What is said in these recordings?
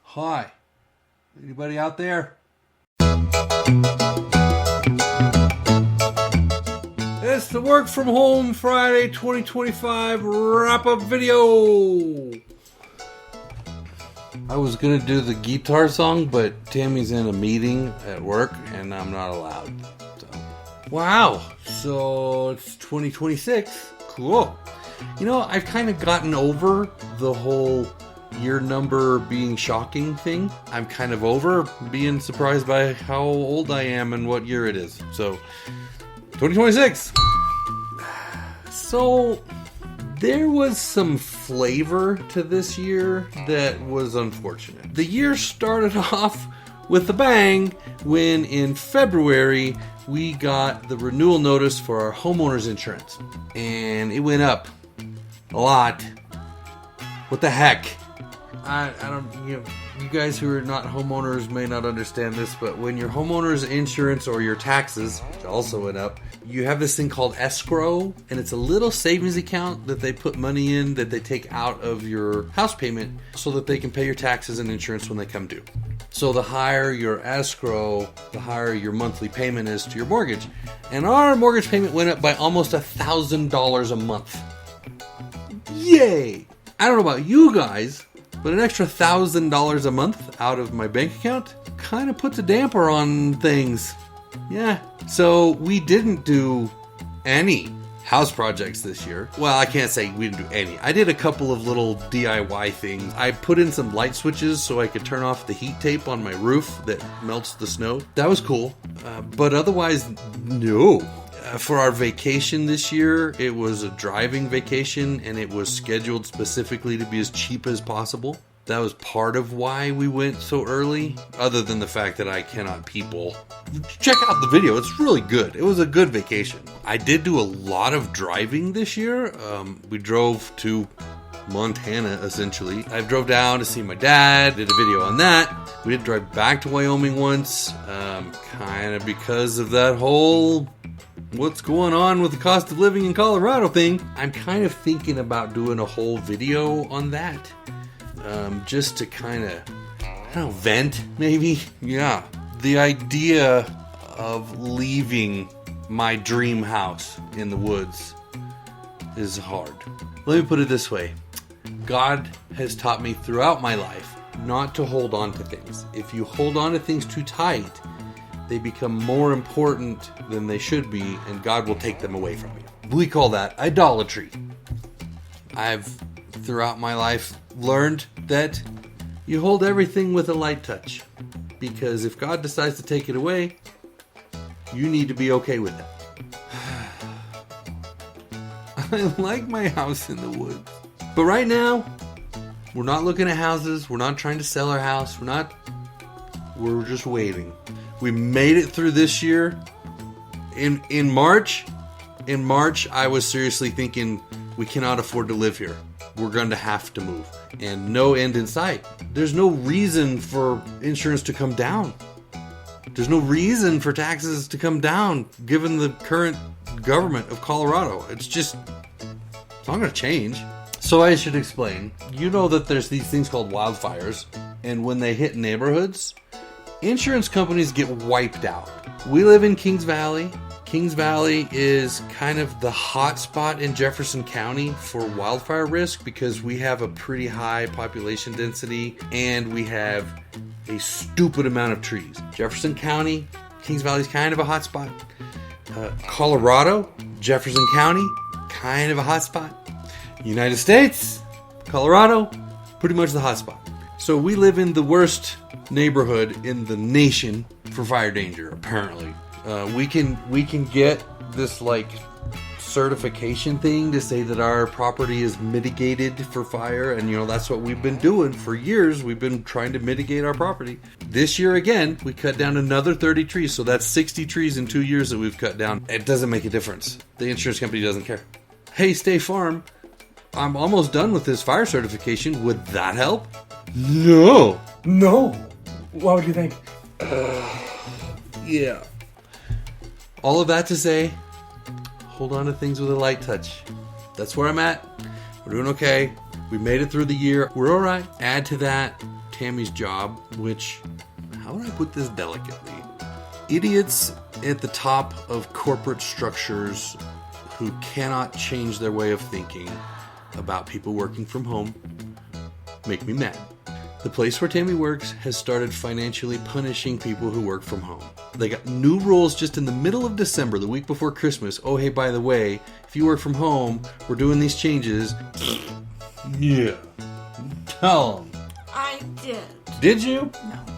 Hi. Anybody out there? It's the Work From Home Friday 2025 wrap-up video. I was going to do the guitar song, but Tammy's in a meeting at work, and I'm not allowed. So. Wow. So it's 2026. Cool. You know, I've kind of gotten over the whole year number being shocking thing. I'm kind of over being surprised by how old I am and what year it is. So, 2026. So, there was some flavor to this year that was unfortunate. The year started off with a bang when in February we got the renewal notice for our homeowners insurance. And it went up a lot. What the heck? I don't, you guys who are not homeowners may not understand this, but when your homeowner's insurance or your taxes, which also went up, you have this thing called escrow, and it's a little savings account that they put money in that they take out of your house payment so that they can pay your taxes and insurance when they come due. So the higher your escrow, the higher your monthly payment is to your mortgage. And our mortgage payment went up by almost $1,000 a month. Yay! I don't know about you guys, but an extra $1,000 a month out of my bank account kind of puts a damper on things. Yeah. So we didn't do any house projects this year. Well, I can't say we didn't do any. I did a couple of little DIY things. I put in some light switches so I could turn off the heat tape on my roof that melts the snow. That was cool. But otherwise, no. For our vacation this year, it was a driving vacation, and it was scheduled specifically to be as cheap as possible. That was part of why we went so early, other than the fact that I cannot people. Check out the video. It's really good. It was a good vacation. I did do a lot of driving this year. We drove to Montana, essentially. I drove down to see my dad, did a video on that. We did drive back to Wyoming once, kind of because of that whole what's going on with the cost of living in Colorado thing. I'm kind of thinking about doing a whole video on that. Just to kind of, I don't know, vent, maybe? Yeah. The idea of leaving my dream house in the woods is hard. Let me put it this way. God has taught me throughout my life not to hold on to things. If you hold on to things too tight, they become more important than they should be, and God will take them away from you. We call that idolatry. I've, throughout my life, learned that you hold everything with a light touch. Because if God decides to take it away, you need to be okay with that. I like my house in the woods. But right now, we're not looking at houses. We're not trying to sell our house. We're just waiting. We made it through this year. In March, I was seriously thinking we cannot afford to live here. We're going to have to move. And no end in sight. There's no reason for insurance to come down. There's no reason for taxes to come down given the current government of Colorado. It's not going to change. So I should explain. You know that there's these things called wildfires. And when they hit neighborhoods, insurance companies get wiped out. We live in Kings Valley. Kings Valley is kind of the hot spot in Jefferson County for wildfire risk because we have a pretty high population density and we have a stupid amount of trees. Jefferson County, Kings Valley is kind of a hot spot. Colorado, Jefferson County, kind of a hot spot. United States, Colorado, pretty much the hot spot. So we live in the worst neighborhood in the nation for fire danger, apparently. We can get this like certification thing to say that our property is mitigated for fire, and that's what we've been doing for years. We've been trying to mitigate our property. This year again, we cut down another 30 trees, so that's 60 trees in 2 years that we've cut down. It doesn't make a difference. The insurance company doesn't care. Hey, State Farm, I'm almost done with this fire certification. Would that help? No. Why would you think? Yeah. All of that to say, hold on to things with a light touch. That's where I'm at. We're doing okay. We made it through the year. We're all right. Add to that Tammy's job, which, how would I put this delicately? Idiots at the top of corporate structures who cannot change their way of thinking about people working from home make me mad. The place where Tammy works has started financially punishing people who work from home. They got new rules just in the middle of December, the week before Christmas. Oh, hey, by the way, if you work from home, we're doing these changes. Yeah. Tell them. I did. Did you?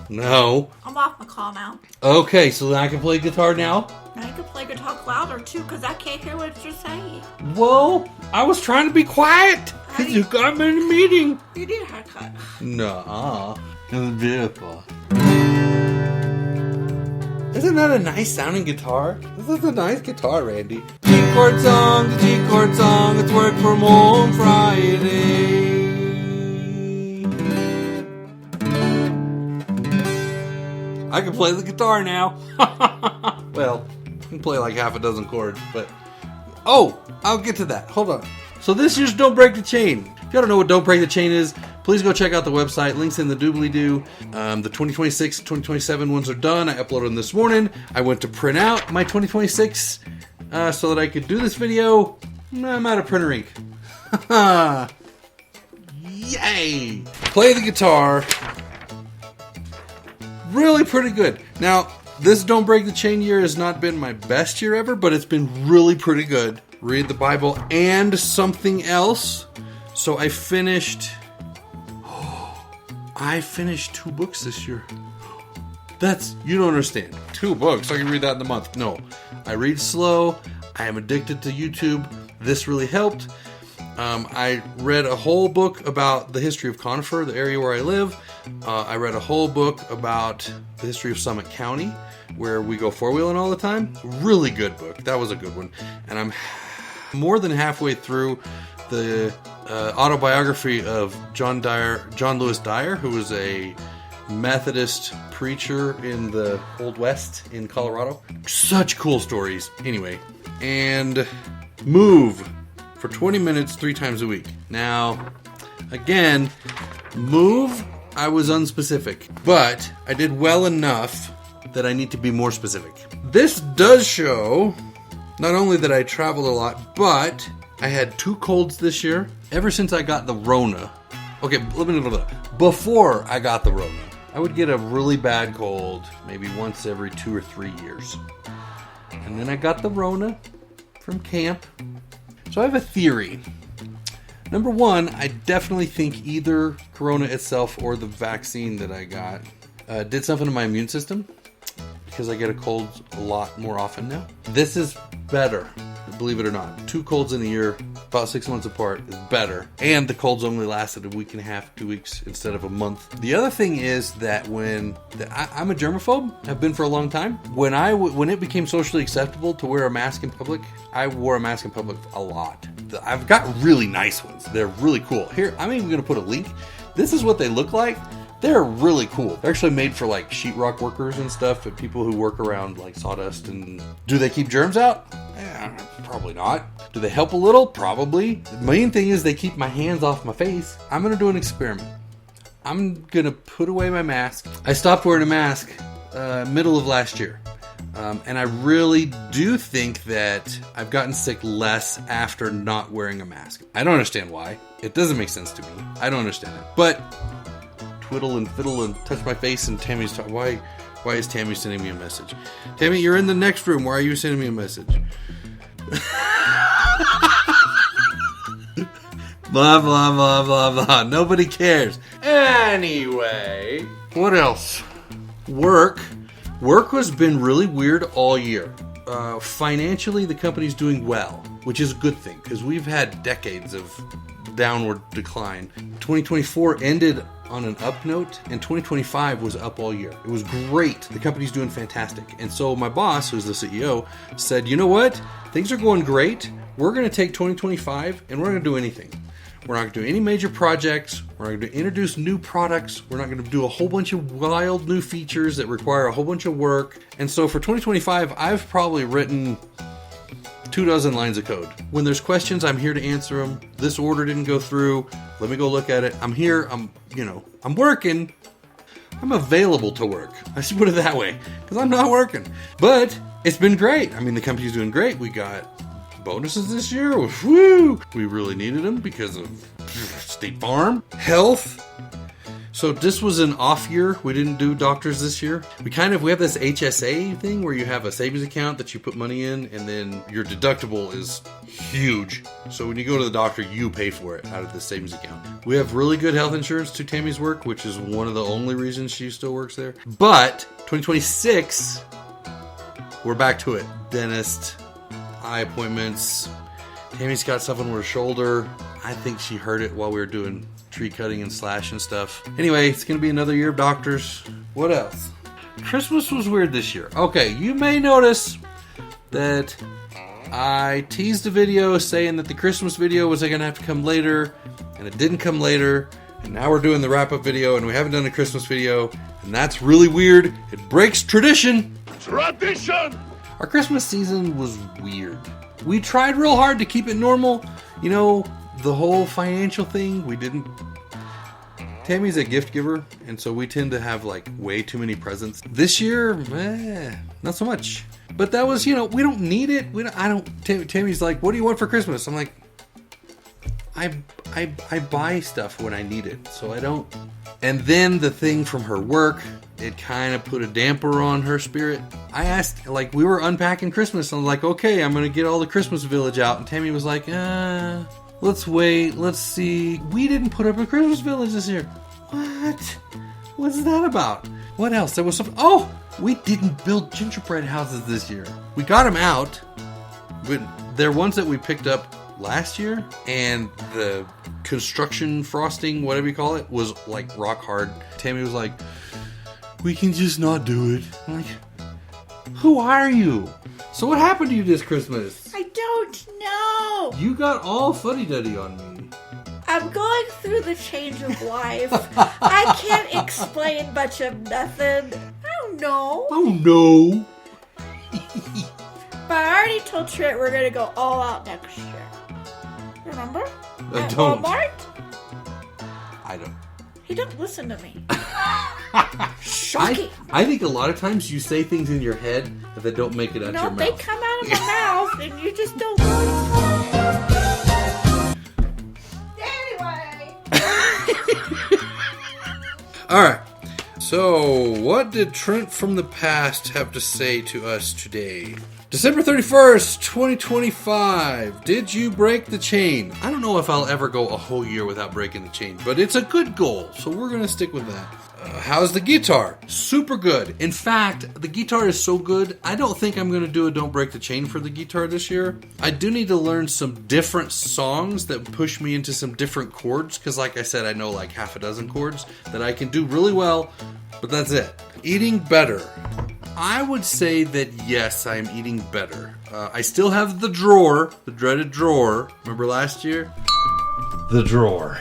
No. I'm off my call now. Okay, so then I can play guitar now? Now you can play guitar louder too, because I can't hear what you're saying. Whoa, I was trying to be quiet, because you got me in a meeting. You need a haircut. Nuh-uh. It's beautiful. Isn't that a nice sounding guitar? This is a nice guitar, Randy. G-chord song, the G-chord song. It's work from home Friday. I can play the guitar now. Well, I can play like half a dozen chords, but... Oh, I'll get to that. Hold on. So this year's Don't Break the Chain. If you don't know what Don't Break the Chain is, please go check out the website. Links in the doobly-doo. The 2026, 2027 ones are done. I uploaded them this morning. I went to print out my 2026 so that I could do this video. I'm out of printer ink. Yay! Play the guitar. Really pretty good. Now, this Don't Break the Chain year has not been my best year ever, but it's been really pretty good. Read the Bible and something else. So I finished 2 books this year. You don't understand. 2 books, I can read that in a month. No, I read slow. I am addicted to YouTube. This really helped. I read a whole book about the history of Conifer, the area where I live. I read a whole book about the history of Summit County, where we go four-wheeling all the time. Really good book. That was a good one. And I'm more than halfway through the autobiography of John Lewis Dyer, who was a Methodist preacher in the Old West in Colorado. Such cool stories. Anyway, and Move for 20 minutes 3 times a week. Now, again, Move, I was unspecific, but I did well enough that I need to be more specific. This does show not only that I traveled a lot, but I had 2 colds this year ever since I got the Rona. Okay, before I got the Rona, I would get a really bad cold maybe once every 2 or 3 years. And then I got the Rona from camp. So I have a theory. Number 1, I definitely think either Corona itself or the vaccine that I got did something to my immune system, because I get a cold a lot more often now. This is better, believe it or not. 2 colds in a year, about 6 months apart, is better. And the colds only lasted a week and a half, 2 weeks, instead of a month. The other thing is that I'm a germaphobe, have been for a long time. When it became socially acceptable to wear a mask in public, I wore a mask in public a lot. I've got really nice ones. They're really cool. Here, I'm even going to put a link. This is what they look like. They're really cool. They're actually made for like sheetrock workers and stuff, and people who work around like sawdust. And do they keep germs out? Probably not. Do they help a little? Probably. The main thing is they keep my hands off my face. I'm going to do an experiment. I'm going to put away my mask. I stopped wearing a mask middle of last year. And I really do think that I've gotten sick less after not wearing a mask. I don't understand why. It doesn't make sense to me. I don't understand it. But twiddle and fiddle and touch my face, and Tammy's talking. Why is Tammy sending me a message? Tammy, you're in the next room. Why are you sending me a message? Blah, blah, blah, blah, blah. Nobody cares. Anyway, what else? Work has been really weird all year. Financially, the company's doing well, which is a good thing, because we've had decades of downward decline. 2024 ended on an up note, and 2025 was up all year. It was great. The company's doing fantastic. And so my boss, who's the CEO, said, you know what? Things are going great. We're going to take 2025 and we're not going to do anything. We're not going to do any major projects. We're not going to introduce new products. We're not going to do a whole bunch of wild new features that require a whole bunch of work. And so for 2025, I've probably written 24 lines of code. When there's questions, I'm here to answer them. This order didn't go through. Let me go look at it. I'm here. I'm working. I'm available to work. I should put it that way, because I'm not working. But it's been great. I mean, the company's doing great. We got bonuses this year. Woo! We really needed them because of State Farm. Health. So this was an off year. We didn't do doctors this year. We have this HSA thing where you have a savings account that you put money in, and then your deductible is huge. So when you go to the doctor, you pay for it out of the savings account. We have really good health insurance to Tammy's work, which is one of the only reasons she still works there. But 2026, we're back to it. Dentist, eye appointments. Tammy's got stuff on her shoulder. I think she heard it while we were doing tree cutting and slash and stuff. Anyway, it's going to be another year of doctors. What else? Christmas was weird this year. Okay, you may notice that I teased a video saying that the Christmas video was going to have to come later, and it didn't come later, and now we're doing the wrap-up video, and we haven't done a Christmas video, and that's really weird. It breaks tradition. Tradition! Our Christmas season was weird. We tried real hard to keep it normal. You know, the whole financial thing, we didn't. Tammy's a gift giver, and so we tend to have like way too many presents. This year, not so much. But that was, we don't need it. Tammy's like, what do you want for Christmas? I'm like, I buy stuff when I need it, so I don't. And then the thing from her work, it kind of put a damper on her spirit. I asked, like, we were unpacking Christmas, and I'm like, okay, I'm gonna get all the Christmas village out, and Tammy was like, let's wait, let's see. We didn't put up a Christmas village this year. What? What's that about? What else? There was something. Oh, we didn't build gingerbread houses this year. We got them out, but they're ones that we picked up last year, and the construction frosting, whatever you call it, was like rock hard. Tammy was like, we can just not do it. I'm like, who are you? So what happened to you this Christmas? I don't know. You got all fuddy-duddy on me. I'm going through the change of life. I can't explain much of nothing. I don't know. Oh no. But I already told Trent we're going to go all out next year. Remember? At don't. Walmart? I don't. He don't listen to me. Shocking. I think a lot of times you say things in your head that don't make it out your mouth. No, they come out of my mouth and you just don't. Anyway. Alright. So, what did Trent from the past have to say to us today? December 31st, 2025. Did you break the chain? I don't know if I'll ever go a whole year without breaking the chain, but it's a good goal, so we're going to stick with that. How's the guitar? Super good. In fact, the guitar is so good, I don't think I'm going to do a Don't Break the Chain for the guitar this year. I do need to learn some different songs that push me into some different chords, because like I said, I know like half a dozen chords that I can do really well, but that's it. Eating better. I would say that yes, I'm eating better. I still have the drawer, the dreaded drawer. Remember last year? The drawer.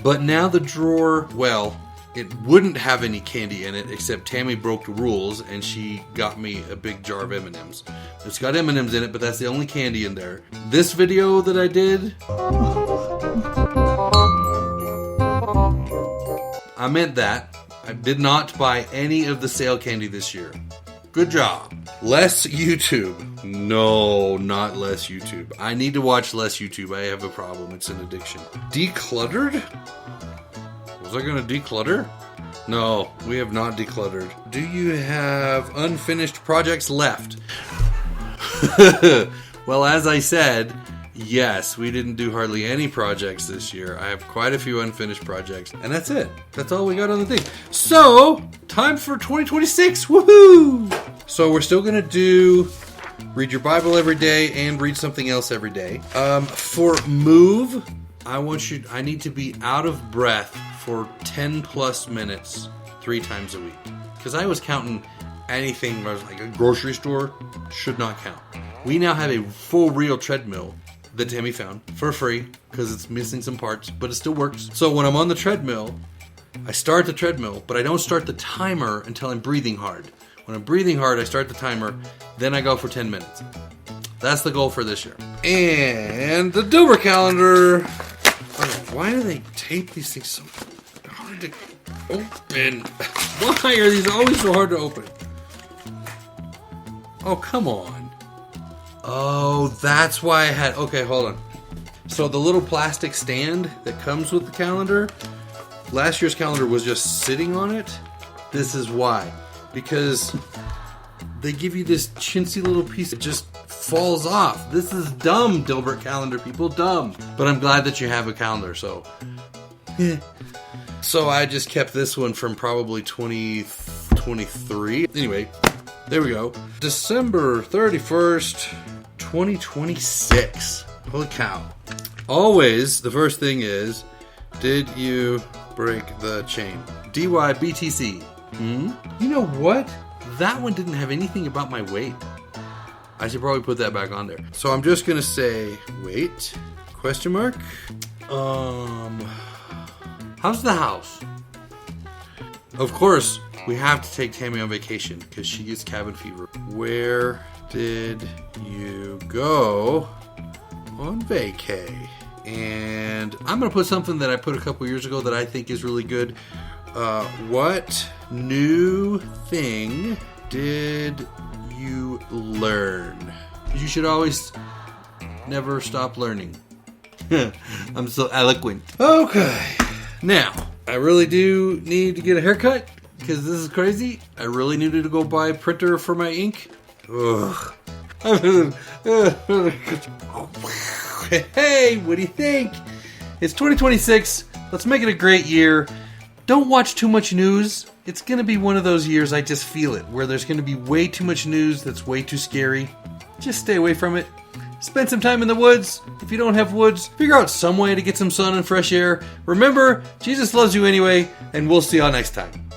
But now the drawer, well, it wouldn't have any candy in it, except Tammy broke the rules and she got me a big jar of M&Ms. It's got M&Ms in it, but that's the only candy in there. This video that I did, I meant that. I did not buy any of the sale candy this year. Good job. Less YouTube. No, not less YouTube. I need to watch less YouTube. I have a problem. It's an addiction. Decluttered? Was I going to declutter? No, we have not decluttered. Do you have unfinished projects left? Well, as I said, yes, we didn't do hardly any projects this year. I have quite a few unfinished projects, and that's it. That's all we got on the thing. So, time for 2026. Woohoo! So we're still going to do read your Bible every day and read something else every day. For move, I need to be out of breath for 10 plus minutes 3 times a week. Because I was counting anything where I was like a grocery store should not count. We now have a full real treadmill that Tammy found for free because it's missing some parts, but it still works. So when I'm on the treadmill, I start the treadmill, but I don't start the timer until I'm breathing hard. When I'm breathing hard, I start the timer, then I go for 10 minutes. That's the goal for this year. And the Dober calendar. Why do they tape these things so hard to open? Why are these always so hard to open? Oh, come on. Oh, that's why I had... Okay, hold on. So the little plastic stand that comes with the calendar, last year's calendar was just sitting on it. This is why. Because they give you this chintzy little piece that just falls off. This is dumb, Dilbert calendar people, dumb. But I'm glad that you have a calendar, so... So I just kept this one from probably 2023. Anyway, there we go. December 31st, 2026. Holy cow. Always, the first thing is, did you break the chain? DYBTC. You know what? That one didn't have anything about my weight. I should probably put that back on there. So I'm just gonna say, wait, question mark. How's the house? Of course, we have to take Tammy on vacation because she gets cabin fever. Where did you go on vacay? And I'm gonna put something that I put a couple years ago that I think is really good. What new thing did you learn? You should always never stop learning. I'm so eloquent. Okay. Now, I really do need to get a haircut because this is crazy. I really needed to go buy a printer for my ink. Ugh. Hey, what do you think? It's 2026. Let's make it a great year. Don't watch too much news. It's going to be one of those years, I just feel it, where there's going to be way too much news that's way too scary. Just stay away from it. Spend some time in the woods. If you don't have woods, figure out some way to get some sun and fresh air. Remember, Jesus loves you anyway, and we'll see y'all next time.